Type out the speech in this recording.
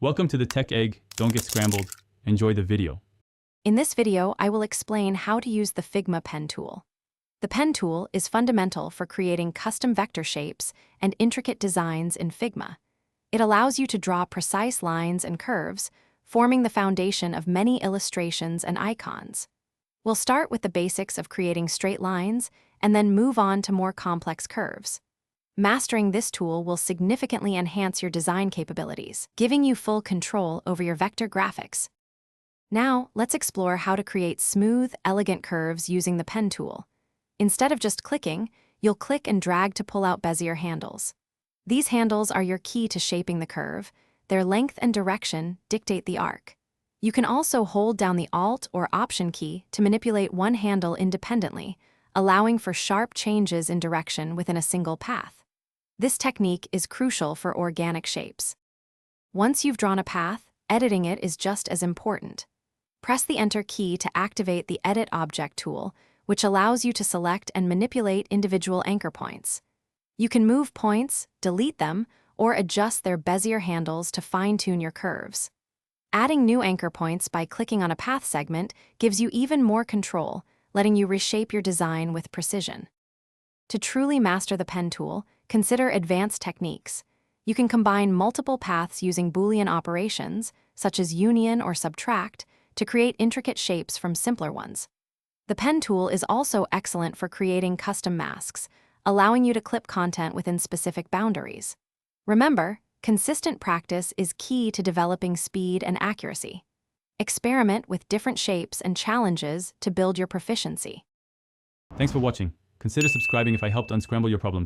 Welcome to the Tech Egg. Don't get scrambled. Enjoy the video. In this video, I will explain how to use the Figma pen tool. The pen tool is fundamental for creating custom vector shapes and intricate designs in Figma. It allows you to draw precise lines and curves, forming the foundation of many illustrations and icons. We'll start with the basics of creating straight lines and then move on to more complex curves. Mastering this tool will significantly enhance your design capabilities, giving you full control over your vector graphics. Now, let's explore how to create smooth, elegant curves using the pen tool. Instead of just clicking, you'll click and drag to pull out Bezier handles. These handles are your key to shaping the curve. Their length and direction dictate the arc. You can also hold down the Alt or Option key to manipulate one handle independently, allowing for sharp changes in direction within a single path. This technique is crucial for organic shapes. Once you've drawn a path, editing it is just as important. Press the Enter key to activate the Edit Object tool, which allows you to select and manipulate individual anchor points. You can move points, delete them, or adjust their Bezier handles to fine-tune your curves. Adding new anchor points by clicking on a path segment gives you even more control, letting you reshape your design with precision. To truly master the pen tool, consider advanced techniques. You can combine multiple paths using Boolean operations, such as union or subtract, to create intricate shapes from simpler ones. The pen tool is also excellent for creating custom masks, allowing you to clip content within specific boundaries. Remember, consistent practice is key to developing speed and accuracy. Experiment with different shapes and challenges to build your proficiency. Thanks for watching. Consider subscribing if I helped unscramble your problems.